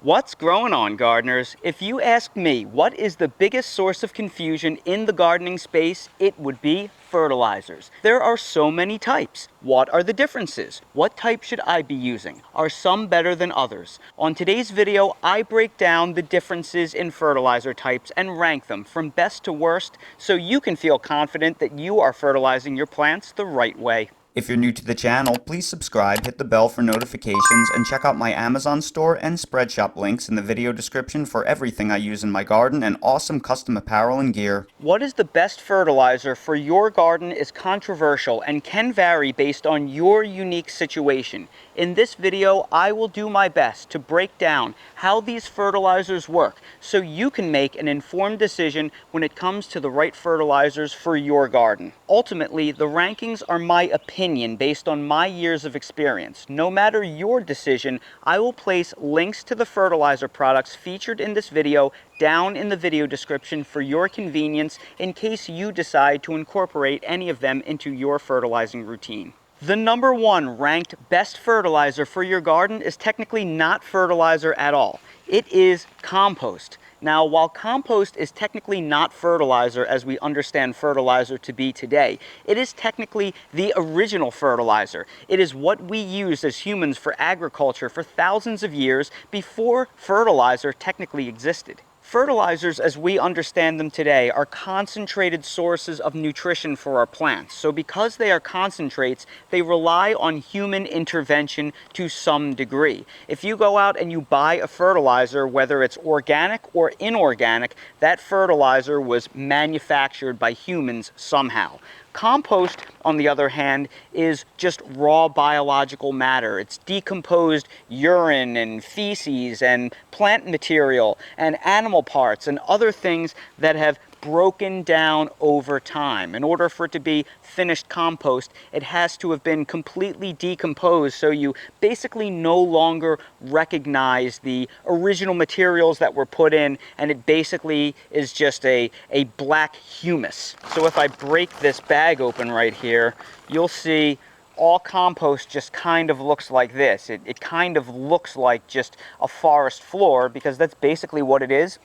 What's growing on, gardeners? If you ask me what is the biggest source of confusion in the gardening space, it would be fertilizers. There are so many types. What are the differences? What type should I be using? Are some better than others? On today's video, I break down the differences in fertilizer types and rank them from best to worst so you can feel confident that you are fertilizing your plants the right way. If you're new to the channel, please subscribe, hit the bell for notifications, and check out my Amazon store and Spreadshop links in the video description for everything I use in my garden and awesome custom apparel and gear. What is the best fertilizer for your garden is controversial and can vary based on your unique situation. In this video, I will do my best to break down how these fertilizers work so you can make an informed decision when it comes to the right fertilizers for your garden. Ultimately, the rankings are my opinion based on my years of experience. No matter your decision, I will place links to the fertilizer products featured in this video down in the video description for your convenience in case you decide to incorporate any of them into your fertilizing routine. The number one ranked best fertilizer for your garden is technically not fertilizer at all. It is compost. Now, while compost is technically not fertilizer as we understand fertilizer to be today, it is technically the original fertilizer. It is what we used as humans for agriculture for thousands of years before fertilizer technically existed. Fertilizers, as we understand them today, are concentrated sources of nutrition for our plants. So because they are concentrates, they rely on human intervention to some degree. If you go out and you buy a fertilizer, whether it's organic or inorganic, that fertilizer was manufactured by humans somehow. Compost, on the other hand, is just raw biological matter. It's decomposed urine and feces and plant material and animal parts and other things that have broken down over time. In order for it to be finished compost, it has to have been completely decomposed, so you basically no longer recognize the original materials that were put in, and it basically is just a black humus. So if I break this bag open right here, you'll see all compost just kind of looks like this. It kind of looks like just a forest floor, because that's basically what it is.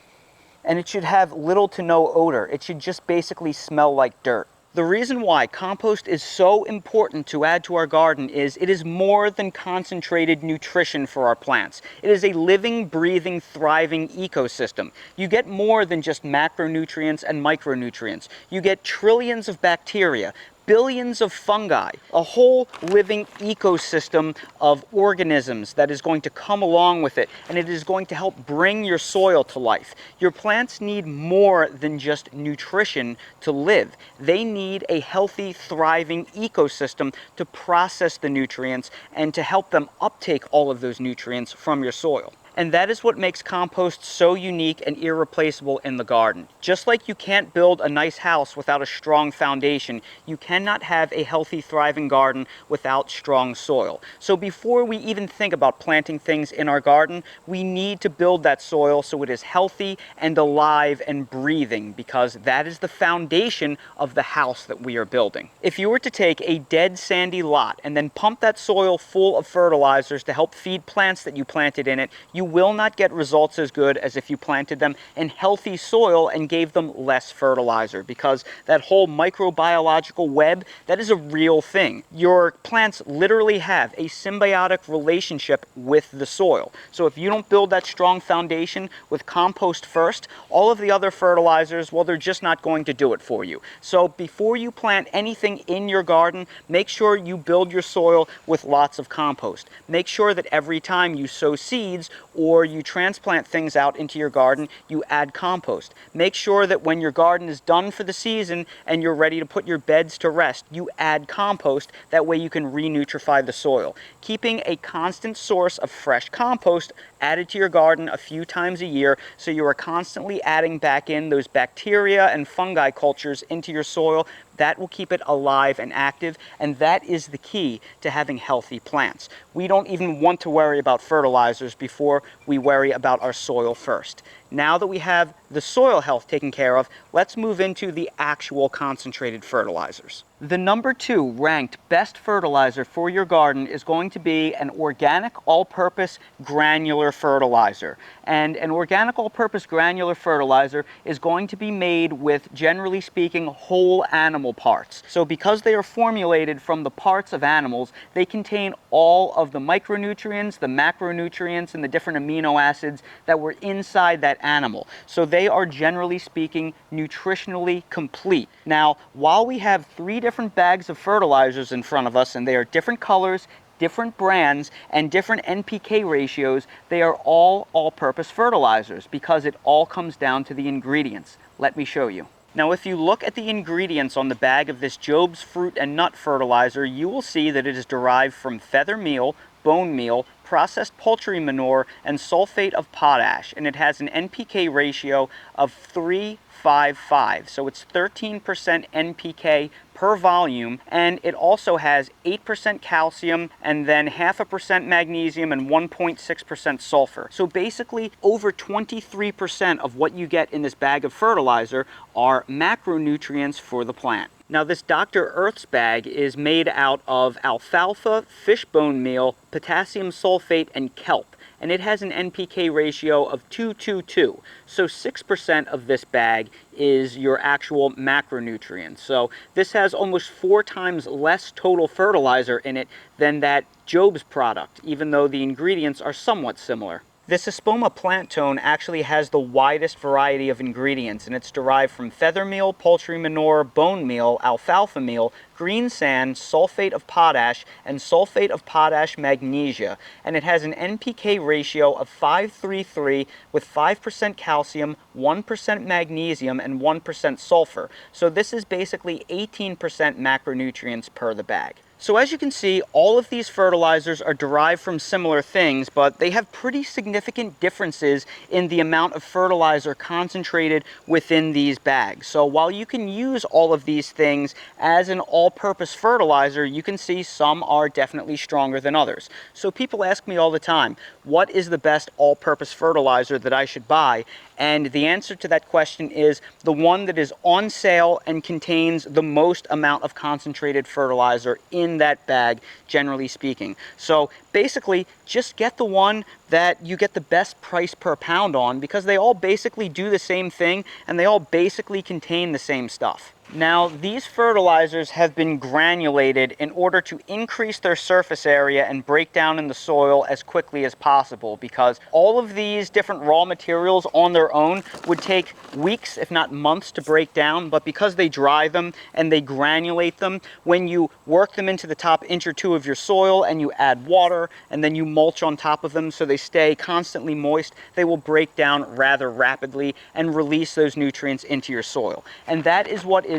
And it should have little to no odor. It should just basically smell like dirt. The reason why compost is so important to add to our garden is it is more than concentrated nutrition for our plants. It is a living, breathing, thriving ecosystem. You get more than just macronutrients and micronutrients. You get trillions of bacteria, billions of fungi, a whole living ecosystem of organisms that is going to come along with it, and it is going to help bring your soil to life. Your plants need more than just nutrition to live. They need a healthy, thriving ecosystem to process the nutrients and to help them uptake all of those nutrients from your soil. And that is what makes compost so unique and irreplaceable in the garden. Just like you can't build a nice house without a strong foundation, you cannot have a healthy, thriving garden without strong soil. So before we even think about planting things in our garden, we need to build that soil so it is healthy and alive and breathing, because that is the foundation of the house that we are building. If you were to take a dead, sandy lot and then pump that soil full of fertilizers to help feed plants that you planted in it, you will not get results as good as if you planted them in healthy soil and gave them less fertilizer, because that whole microbiological web, that is a real thing. Your plants literally have a symbiotic relationship with the soil. So if you don't build that strong foundation with compost first, all of the other fertilizers, well, they're just not going to do it for you. So before you plant anything in your garden, make sure you build your soil with lots of compost. Make sure that every time you sow seeds or you transplant things out into your garden, you add compost. Make sure that when your garden is done for the season and you're ready to put your beds to rest, you add compost. That way you can re-nutrify the soil. Keeping a constant source of fresh compost added to your garden a few times a year, so you are constantly adding back in those bacteria and fungi cultures into your soil. That will keep it alive and active, and that is the key to having healthy plants. We don't even want to worry about fertilizers before we worry about our soil first. Now that we have the soil health taken care of, let's move into the actual concentrated fertilizers. The number 2 ranked best fertilizer for your garden is going to be an organic all-purpose granular fertilizer. And an organic all-purpose granular fertilizer is going to be made with, generally speaking, whole animal parts. So because they are formulated from the parts of animals, they contain all of the micronutrients, the macronutrients, and the different amino acids that were inside that animal. So they are, generally speaking, nutritionally complete. Now, while we have 3 different bags of fertilizers in front of us, and they are different colors, different brands, and different NPK ratios, they are all-purpose fertilizers because it all comes down to the ingredients. Let me show you. Now, if you look at the ingredients on the bag of this Job's Fruit and Nut Fertilizer, you will see that it is derived from feather meal, bone meal, processed poultry manure, and sulfate of potash, and it has an NPK ratio of 3:5:5, so it's 13% NPK per volume, and it also has 8% calcium and then 0.5% magnesium and 1.6% sulfur. So basically over 23% of what you get in this bag of fertilizer are macronutrients for the plant. Now, this Dr. Earth's bag is made out of alfalfa, fish bone meal, potassium sulfate, and kelp, and it has an NPK ratio of 2:2:2. So 6% of this bag is your actual macronutrients. So this has almost 4 times less total fertilizer in it than that Job's product, even though the ingredients are somewhat similar. This Espoma plant tone actually has the widest variety of ingredients, and it's derived from feather meal, poultry manure, bone meal, alfalfa meal, green sand, sulfate of potash, and sulfate of potash magnesia. And it has an NPK ratio of 5:3:3 with 5% calcium, 1% magnesium, and 1% sulfur. So this is basically 18% macronutrients per the bag. So as you can see, all of these fertilizers are derived from similar things, but they have pretty significant differences in the amount of fertilizer concentrated within these bags. So while you can use all of these things as an all-purpose fertilizer, you can see some are definitely stronger than others. So people ask me all the time, what is the best all-purpose fertilizer that I should buy? And the answer to that question is the one that is on sale and contains the most amount of concentrated fertilizer in that bag, generally speaking. So basically, just get the one that you get the best price per pound on, because they all basically do the same thing and they all basically contain the same stuff. Now, these fertilizers have been granulated in order to increase their surface area and break down in the soil as quickly as possible, because all of these different raw materials on their own would take weeks, if not months, to break down, but because they dry them and they granulate them, when you work them into the top inch or two of your soil and you add water and then you mulch on top of them so they stay constantly moist, they will break down rather rapidly and release those nutrients into your soil. And that is what is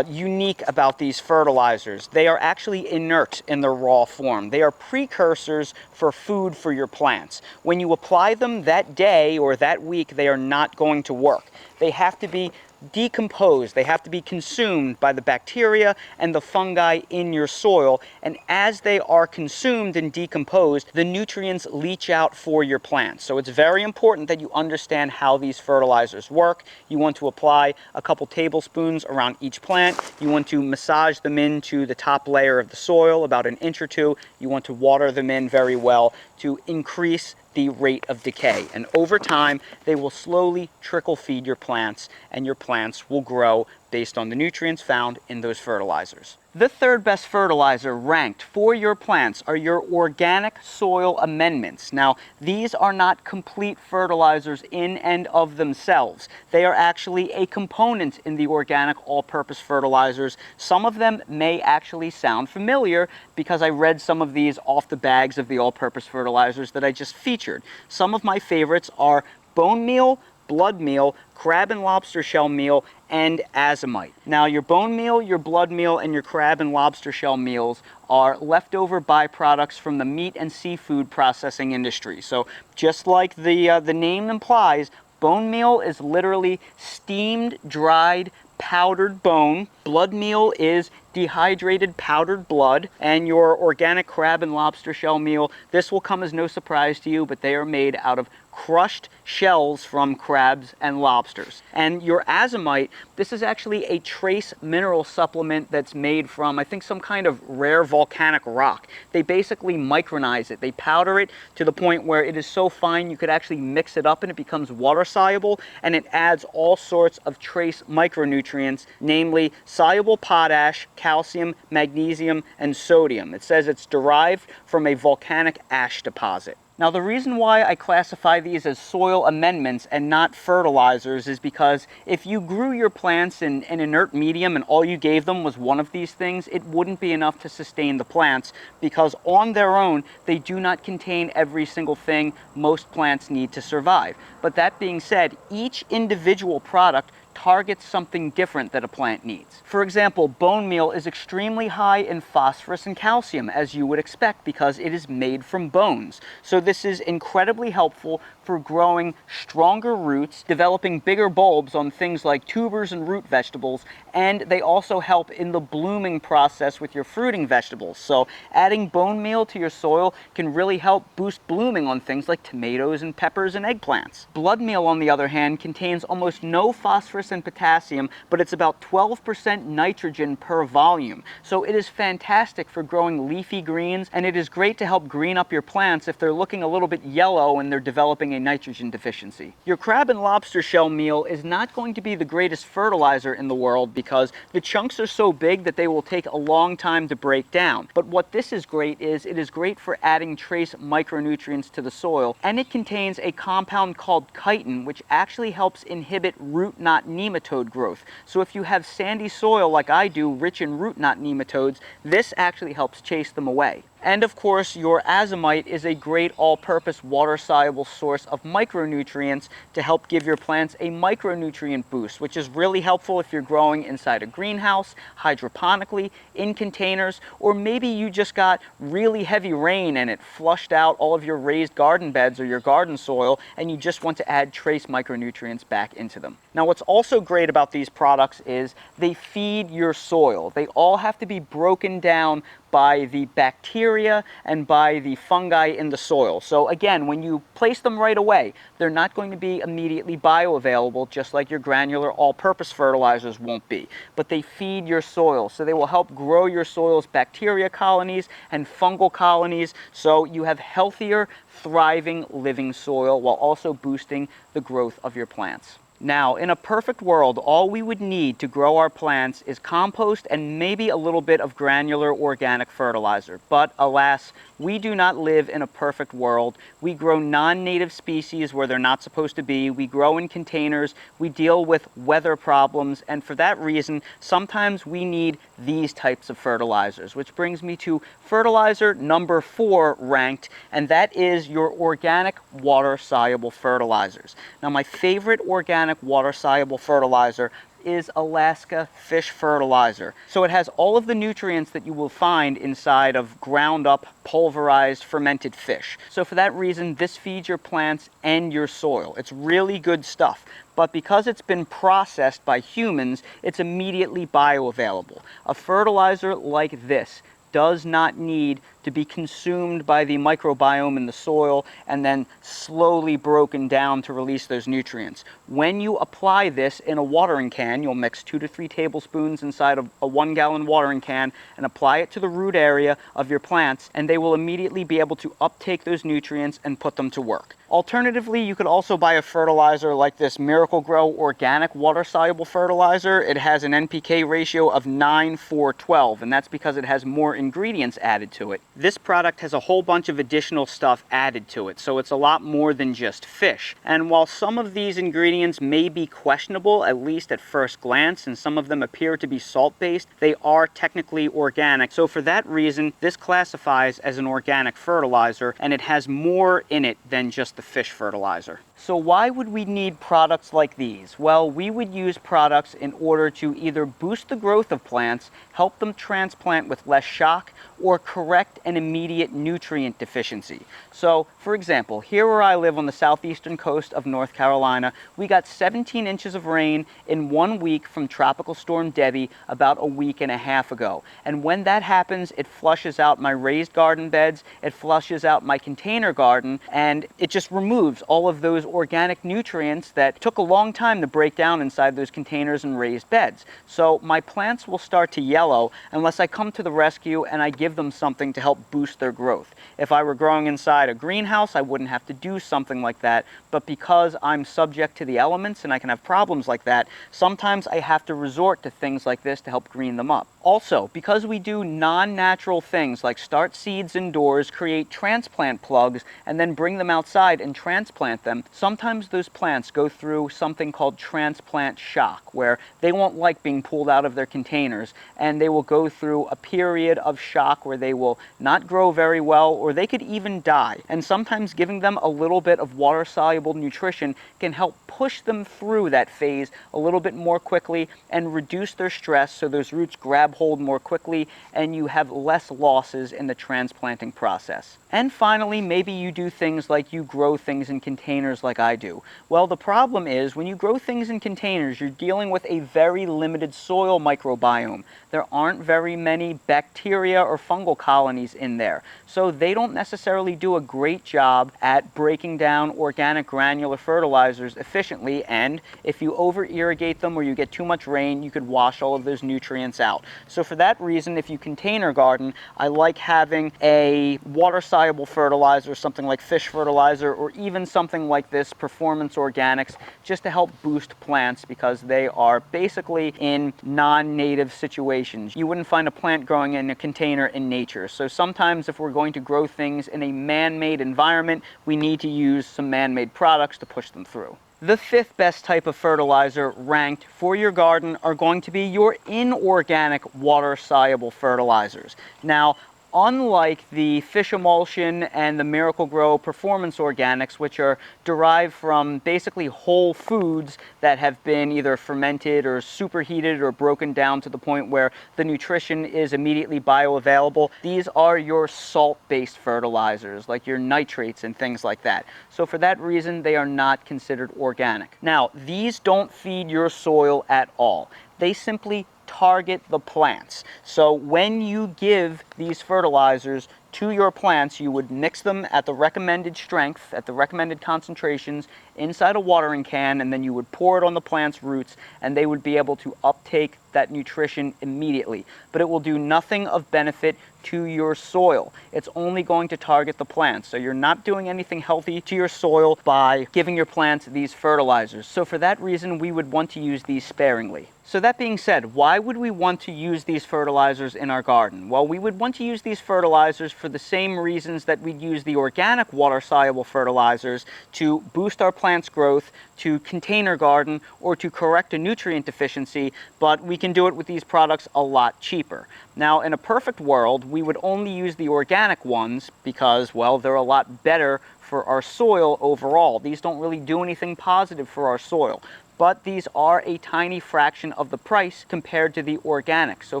unique about these fertilizers. They are actually inert in their raw form. They are precursors for food for your plants. When you apply them that day or that week, they are not going to work. They have to be decomposed. They have to be consumed by the bacteria and the fungi in your soil, and as they are consumed and decomposed, the nutrients leach out for your plants. So it's very important that you understand how these fertilizers work. You want to apply a couple tablespoons around each plant. You want to massage them into the top layer of the soil about an inch or two. You want to water them in very well to increase the rate of decay, and over time they will slowly trickle feed your plants, and your plants will grow based on the nutrients found in those fertilizers. The third best fertilizer ranked for your plants are your organic soil amendments. Now, these are not complete fertilizers in and of themselves. They are actually a component in the organic all-purpose fertilizers. Some of them may actually sound familiar because I read some of these off the bags of the all-purpose fertilizers that I just featured. Some of my favorites are bone meal, blood meal, crab and lobster shell meal, and azomite. Now, your bone meal, your blood meal, and your crab and lobster shell meals are leftover byproducts from the meat and seafood processing industry. So just like the name implies, bone meal is literally steamed, dried, powdered bone. Blood meal is dehydrated powdered blood. And your organic crab and lobster shell meal, this will come as no surprise to you, but they are made out of crushed shells from crabs and lobsters. And your azomite, this is actually a trace mineral supplement that's made from, I think, some kind of rare volcanic rock. They basically micronize it. They powder it to the point where it is so fine you could actually mix it up and it becomes water soluble, and it adds all sorts of trace micronutrients, namely soluble potash, calcium, magnesium, and sodium. It says it's derived from a volcanic ash deposit. Now, the reason why I classify these as soil amendments and not fertilizers is because if you grew your plants in an inert medium and all you gave them was one of these things, it wouldn't be enough to sustain the plants, because on their own, they do not contain every single thing most plants need to survive. But that being said, each individual product targets something different that a plant needs. For example, bone meal is extremely high in phosphorus and calcium, as you would expect, because it is made from bones. So this is incredibly helpful for growing stronger roots, developing bigger bulbs on things like tubers and root vegetables, and they also help in the blooming process with your fruiting vegetables. So adding bone meal to your soil can really help boost blooming on things like tomatoes and peppers and eggplants. Blood meal, on the other hand, contains almost no phosphorus and potassium, but it's about 12% nitrogen per volume. So it is fantastic for growing leafy greens, and it is great to help green up your plants if they're looking a little bit yellow and they're developing a nitrogen deficiency. Your crab and lobster shell meal is not going to be the greatest fertilizer in the world because the chunks are so big that they will take a long time to break down. But what this is great is it is great for adding trace micronutrients to the soil, and it contains a compound called chitin, which actually helps inhibit root knot nematode growth. So if you have sandy soil like I do, rich in root knot nematodes, this actually helps chase them away. And of course, your azomite is a great all-purpose water-soluble source of micronutrients to help give your plants a micronutrient boost, which is really helpful if you're growing inside a greenhouse, hydroponically, in containers, or maybe you just got really heavy rain and it flushed out all of your raised garden beds or your garden soil, and you just want to add trace micronutrients back into them. Now, what's also great about these products is they feed your soil. They all have to be broken down by the bacteria and by the fungi in the soil. So again, when you place them right away, they're not going to be immediately bioavailable, just like your granular all-purpose fertilizers won't be. But they feed your soil, so they will help grow your soil's bacteria colonies and fungal colonies, so you have healthier, thriving, living soil while also boosting the growth of your plants. Now, in a perfect world, all we would need to grow our plants is compost and maybe a little bit of granular organic fertilizer. But alas, we do not live in a perfect world. We grow non-native species where they're not supposed to be. We grow in containers. We deal with weather problems. And for that reason, sometimes we need these types of fertilizers, which brings me to fertilizer number 4 ranked, and that is your organic water-soluble fertilizers. Now, my favorite organic water-soluble fertilizer is Alaska fish fertilizer. So it has all of the nutrients that you will find inside of ground up, pulverized, fermented fish. So for that reason, this feeds your plants and your soil. It's really good stuff. But because it's been processed by humans, it's immediately bioavailable. A fertilizer like this does not need to be consumed by the microbiome in the soil and then slowly broken down to release those nutrients. When you apply this in a watering can, you'll mix 2 to 3 tablespoons inside of a 1-gallon watering can and apply it to the root area of your plants, and they will immediately be able to uptake those nutrients and put them to work. Alternatively, you could also buy a fertilizer like this Miracle Grow organic water-soluble fertilizer. It has an NPK ratio of 9:4:12, and that's because it has more ingredients added to it. This product has a whole bunch of additional stuff added to it, so it's a lot more than just fish. And while some of these ingredients may be questionable, at least at first glance, and some of them appear to be salt-based, they are technically organic. So for that reason, this classifies as an organic fertilizer, and it has more in it than just the fish fertilizer. So why would we need products like these? Well, we would use products in order to either boost the growth of plants, help them transplant with less shock, or correct an immediate nutrient deficiency. So, for for example, here where I live on the southeastern coast of North Carolina, we got 17 inches of rain in 1 week from Tropical Storm Debbie about a week and a half ago. And when that happens, it flushes out my raised garden beds, it flushes out my container garden, and it just removes all of those organic nutrients that took a long time to break down inside those containers and raised beds. So my plants will start to yellow unless I come to the rescue and I give them something to help boost their growth. If I were growing inside a greenhouse, I wouldn't have to do something like that, but because I'm subject to the elements and I can have problems like that, sometimes I have to resort to things like this to help green them up. Also, because we do non-natural things like start seeds indoors, create transplant plugs, and then bring them outside and transplant them, sometimes those plants go through something called transplant shock, where they won't like being pulled out of their containers, and they will go through a period of shock where they will not grow very well, or they could even die. And sometimes giving them a little bit of water-soluble nutrition can help push them through that phase a little bit more quickly and reduce their stress so those roots grab hold more quickly and you have less losses in the transplanting process. And finally, maybe you do things like you grow things in containers like I do. Well, the problem is when you grow things in containers, you're dealing with a very limited soil microbiome. There aren't very many bacteria or fungal colonies in there. So they don't necessarily do a great job at breaking down organic granular fertilizers efficiently, and if you over-irrigate them or you get too much rain, you could wash all of those nutrients out. So for that reason, if you container garden, I like having a water-soluble fertilizer, something like fish fertilizer, or even something like this, Performance Organics, just to help boost plants because they are basically in non-native situations. You wouldn't find a plant growing in a container in nature. So sometimes if we're going to grow things in a man-made environment, we need to use some man-made products to push them through. The fifth best type of fertilizer ranked for your garden are going to be your inorganic water-soluble fertilizers. Now, unlike the fish emulsion and the Miracle-Gro Performance Organics, which are derived from basically whole foods that have been either fermented or superheated or broken down to the point where the nutrition is immediately bioavailable, these are your salt-based fertilizers, like your nitrates and things like that. So for that reason, they are not considered organic. Now, these don't feed your soil at all. They simply target the plants. So when you give these fertilizers to your plants, you would mix them at the recommended strength, at the recommended concentrations inside a watering can, and then you would pour it on the plant's roots and they would be able to uptake that nutrition immediately. But it will do nothing of benefit to your soil. It's only going to target the plants. So you're not doing anything healthy to your soil by giving your plants these fertilizers. So for that reason, we would want to use these sparingly. So that being said, why would we want to use these fertilizers in our garden? Well, we would want to use these fertilizers for the same reasons that we'd use the organic water-soluble fertilizers to boost our plants' growth, to container garden, or to correct a nutrient deficiency, but we can do it with these products a lot cheaper. Now, in a perfect world, we would only use the organic ones because, well, they're a lot better for our soil overall. These don't really do anything positive for our soil, but these are a tiny fraction of the price compared to the organic. So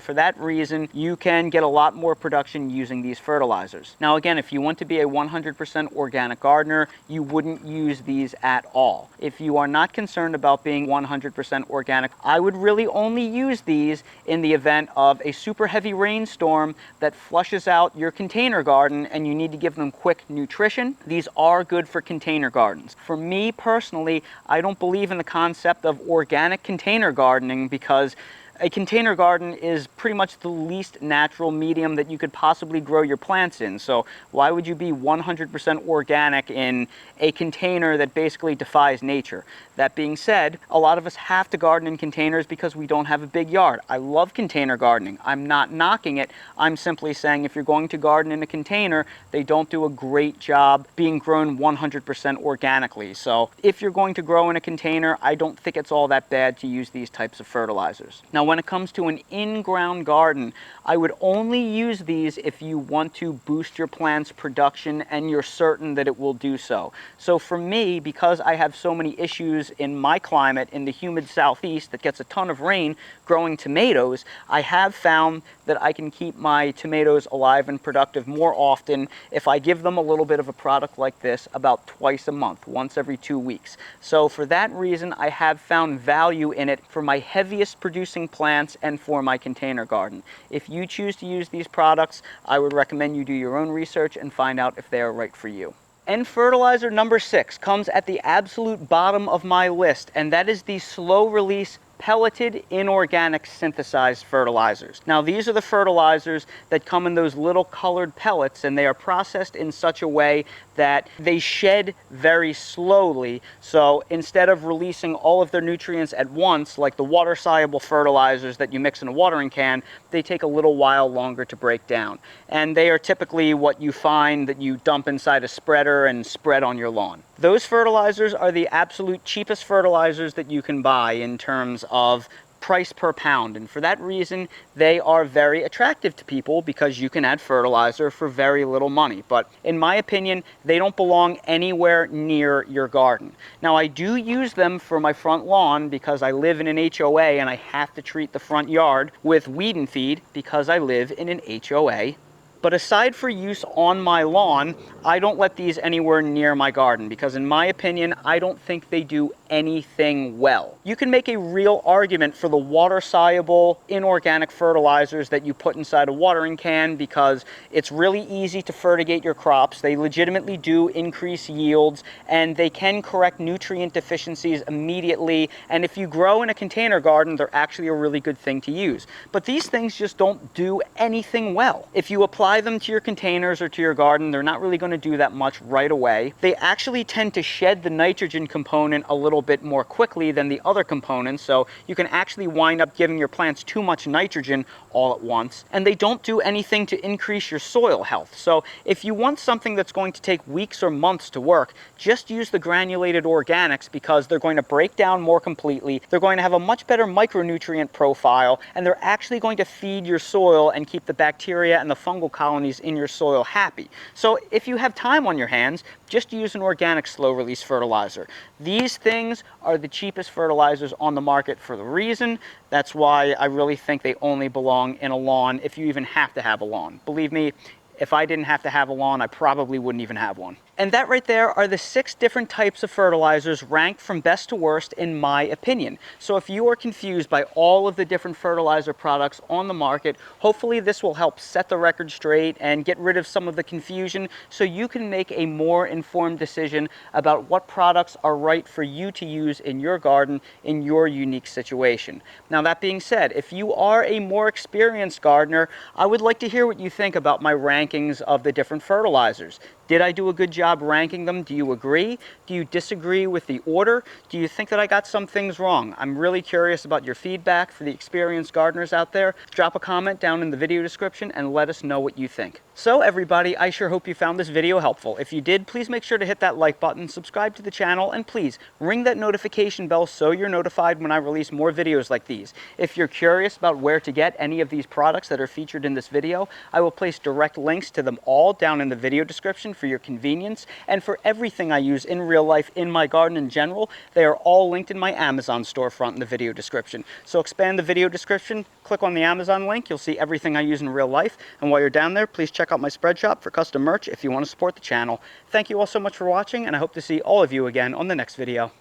for that reason, you can get a lot more production using these fertilizers. Now again, if you want to be a 100% organic gardener, you wouldn't use these at all. If you are not concerned about being 100% organic, I would really only use these in the event of a super heavy rainstorm that flushes out your container garden and you need to give them quick nutrition. These are good for container gardens. For me personally, I don't believe in the concept of organic container gardening because a container garden is pretty much the least natural medium that you could possibly grow your plants in. So why would you be 100% organic in a container that basically defies nature? That being said, a lot of us have to garden in containers because we don't have a big yard. I love container gardening. I'm not knocking it. I'm simply saying if you're going to garden in a container, they don't do a great job being grown 100% organically. So if you're going to grow in a container, I don't think it's all that bad to use these types of fertilizers. Now, when it comes to an in-ground garden, I would only use these if you want to boost your plant's production and you're certain that it will do so. So for me, because I have so many issues in my climate in the humid southeast that gets a ton of rain growing tomatoes, I have found that I can keep my tomatoes alive and productive more often if I give them a little bit of a product like this about twice a month, once every 2 weeks. So for that reason, I have found value in it for my heaviest producing plants and for my container garden. If you choose to use these products, I would recommend you do your own research and find out if they are right for you. And fertilizer number 6 comes at the absolute bottom of my list, and that is the slow release pelleted inorganic synthesized fertilizers. Now these are the fertilizers that come in those little colored pellets, and they are processed in such a way that they shed very slowly. So instead of releasing all of their nutrients at once, like the water soluble fertilizers that you mix in a watering can, they take a little while longer to break down. And they are typically what you find that you dump inside a spreader and spread on your lawn. Those fertilizers are the absolute cheapest fertilizers that you can buy in terms of price per pound, and for that reason they are very attractive to people because you can add fertilizer for very little money. But in my opinion, they don't belong anywhere near your garden. Now I do use them for my front lawn because I live in an HOA and I have to treat the front yard with weed and feed because I live in an HOA. But aside for use on my lawn, I don't let these anywhere near my garden because in my opinion, I don't think they do anything well. You can make a real argument for the water-soluble inorganic fertilizers that you put inside a watering can because it's really easy to fertigate your crops. They legitimately do increase yields and they can correct nutrient deficiencies immediately. And if you grow in a container garden, they're actually a really good thing to use. But these things just don't do anything well. If you apply them to your containers or to your garden, they're not really going to do that much right away. They actually tend to shed the nitrogen component a little bit more quickly than the other components, so you can actually wind up giving your plants too much nitrogen all at once. And they don't do anything to increase your soil health. So if you want something that's going to take weeks or months to work, just use the granulated organics because they're going to break down more completely, they're going to have a much better micronutrient profile, and they're actually going to feed your soil and keep the bacteria and the fungal colonies in your soil happy. So if you have time on your hands, just use an organic slow release fertilizer. These things are the cheapest fertilizers on the market for the reason. That's why I really think they only belong in a lawn if you even have to have a lawn. Believe me, if I didn't have to have a lawn, I probably wouldn't even have one. And that right there are the 6 different types of fertilizers ranked from best to worst in my opinion. So if you are confused by all of the different fertilizer products on the market, hopefully this will help set the record straight and get rid of some of the confusion so you can make a more informed decision about what products are right for you to use in your garden in your unique situation. Now that being said, if you are a more experienced gardener, I would like to hear what you think about my rankings of the different fertilizers. Did I do a good job ranking them? Do you agree? Do you disagree with the order? Do you think that I got some things wrong? I'm really curious about your feedback. For the experienced gardeners out there, drop a comment down in the video description and let us know what you think. So everybody, I sure hope you found this video helpful. If you did, please make sure to hit that like button, subscribe to the channel, and please ring that notification bell so you're notified when I release more videos like these. If you're curious about where to get any of these products that are featured in this video, I will place direct links to them all down in the video description for your convenience, and for everything I use in real life in my garden in general, they are all linked in my Amazon storefront in the video description. So expand the video description, click on the Amazon link, you'll see everything I use in real life, and while you're down there, please check out my spread shop for custom merch if you want to support the channel. Thank you all so much for watching, and I hope to see all of you again on the next video.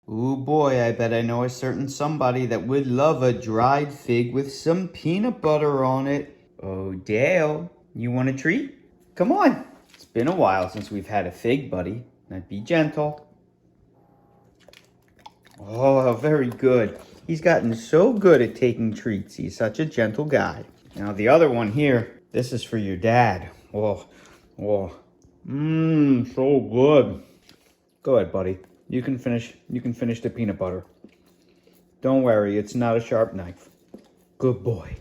Ooh boy, I bet I know a certain somebody that would love a dried fig with some peanut butter on it. Oh, Dale, you want a treat? Come on. It's been a while since we've had a fig, buddy. Now be gentle. Oh, very good. He's gotten so good at taking treats. He's such a gentle guy. Now the other one here, this is for your dad. Oh, oh. So good. Go ahead, buddy. You can finish the peanut butter. Don't worry, it's not a sharp knife. Good boy.